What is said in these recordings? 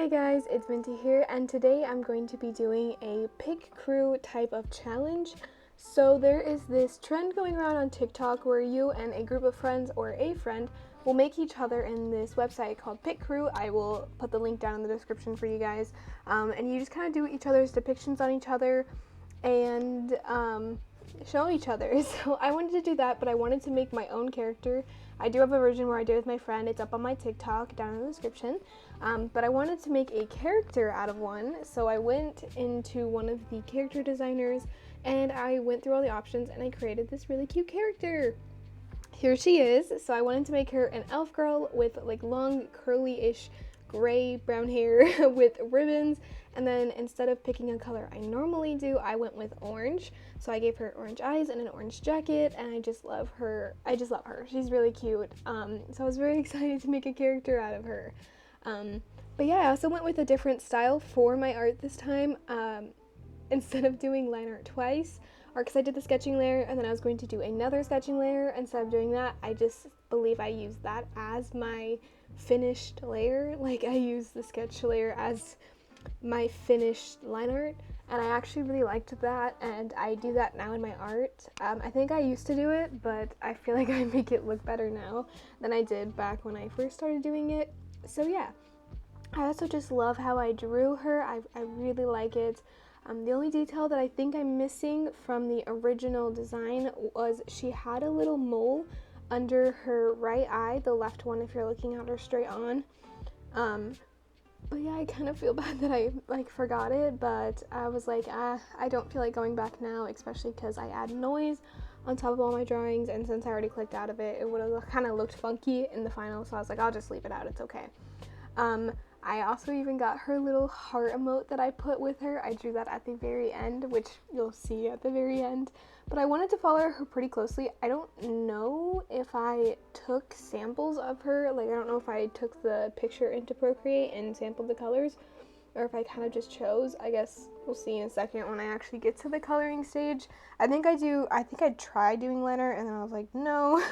Hi guys, it's Minty here, and today I'm going to be doing a Picrew type of challenge. So there is this trend going around on TikTok where you and a group of friends or a friend will make each other in this website called Picrew. I will put the link down in the description for you guys. And you just kind of do each other's depictions on each other and show each other. So I wanted to do that, but I wanted to make my own character. I do have a version where I did with my friend. It's up on my TikTok down in the description. But I wanted to make a character out of one, so I went into one of the character designers and I went through all the options and I created this really cute character. Here she is. So I wanted to make her an elf girl with like long curly-ish gray brown hair with ribbons, and then instead of picking a color I normally do, I went with orange. So I gave her orange eyes and an orange jacket, and I just love her. She's really cute. So I was very excited to make a character out of her. But yeah, I also went with a different style for my art this time. Instead of doing line art twice, or because I did the sketching layer and then I was going to do another sketching layer, instead of doing that, I just believe I used that as my finished layer. Like, I used the sketch layer as my finished line art, and I actually really liked that, and I do that now in my art. I think I used to do it, but I feel like I make it look better now than I did back when I first started doing it. So yeah, I also just love how I drew her. I really like it. The only detail that I think I'm missing from the original design was she had a little mole under her right eye, the left one if you're looking at her straight on. But yeah, I kind of feel bad that I forgot it, but I was like, I don't feel like going back now, especially because I add noise on top of all my drawings, and since I already clicked out of it, it would have kind of looked funky in the final, so I was like, I'll just leave it out, it's okay. I also even got her little heart emote that I put with her. I drew that at the very end, which you'll see at the very end. But I wanted to follow her pretty closely. I don't know if I took samples of her. Like, I don't know if I took the picture into Procreate and sampled the colors, or if I kind of just chose. I guess we'll see in a second when I actually get to the coloring stage. I think I tried doing line art, and then I was like, no.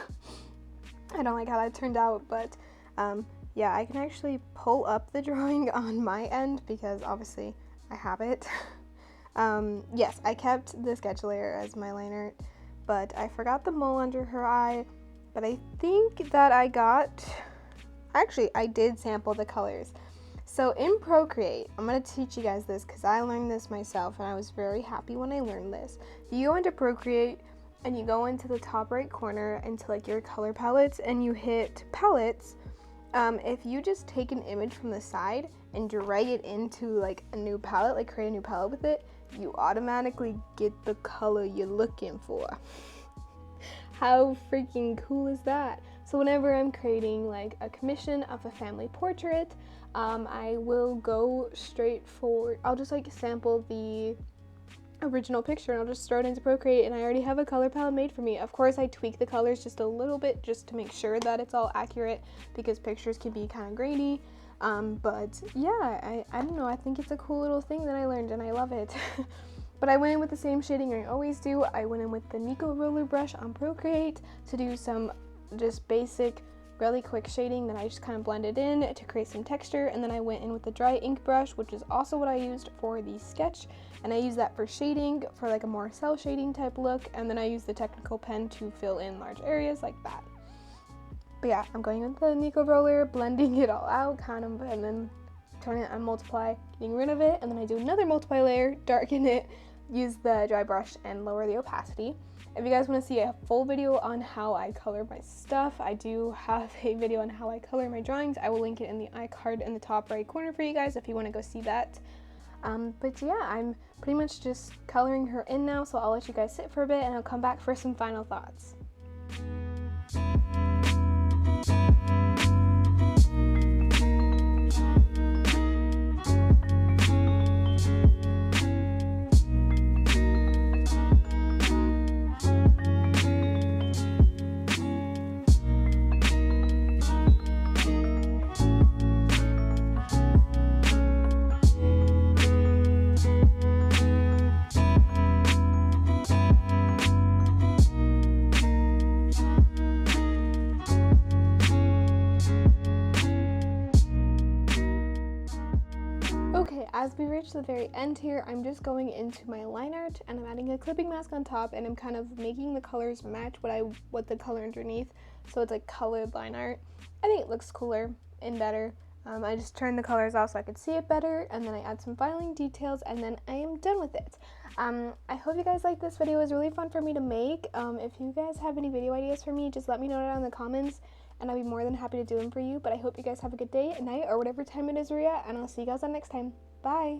I don't like how that turned out, but yeah, I can actually pull up the drawing on my end because obviously I have it. Yes, I kept the sketch layer as my line art, but I forgot the mole under her eye. But I think that I did sample the colors. So in Procreate, I'm going to teach you guys this because I learned this myself and I was very happy when I learned this. You go into Procreate and you go into the top right corner into like your color palettes and you hit palettes. If you just take an image from the side and drag it into like a new palette, like create a new palette with it, you automatically get the color you're looking for. How freaking cool is that? So whenever I'm creating like a commission of a family portrait, I will go straight for, I'll just like sample the original picture and I'll just throw it into Procreate, and I already have a color palette made for me. Of course, I tweak the colors just a little bit just to make sure that it's all accurate because pictures can be kind of grainy. But yeah, I don't know, I think it's a cool little thing that I learned and I love it. But I went in with the same shading I always do. I went in with the Nico roller brush on Procreate to do some just basic really quick shading that I just kind of blended in to create some texture, and then I went in with the dry ink brush, which is also what I used for the sketch, and I used that for shading for like a more cell shading type look, and then I used the technical pen to fill in large areas like that. But yeah, I'm going with the Nico roller, blending it all out kind of, and then turning it on multiply, getting rid of it, and then I do another multiply layer, darken it, use the dry brush and lower the opacity. If you guys want to see a full video on how I color my stuff, I do have a video on how I color my drawings. I will link it in the iCard in the top right corner for you guys if you want to go see that. But yeah, I'm pretty much just coloring her in now, so I'll let you guys sit for a bit and I'll come back for some final thoughts. as we reach the very end here, I'm just going into my line art and I'm adding a clipping mask on top, and I'm kind of making the colors match what the color underneath, so it's like colored line art. I think it looks cooler and better. I just turned the colors off so I could see it better, and then I add some filing details, and then I am done with it. I hope you guys liked this video. It was really fun for me to make. If you guys have any video ideas for me, just let me know down in the comments, and I'll be more than happy to do them for you. But I hope you guys have a good day, night, or whatever time it is we're at, and I'll see you guys on next time. Bye!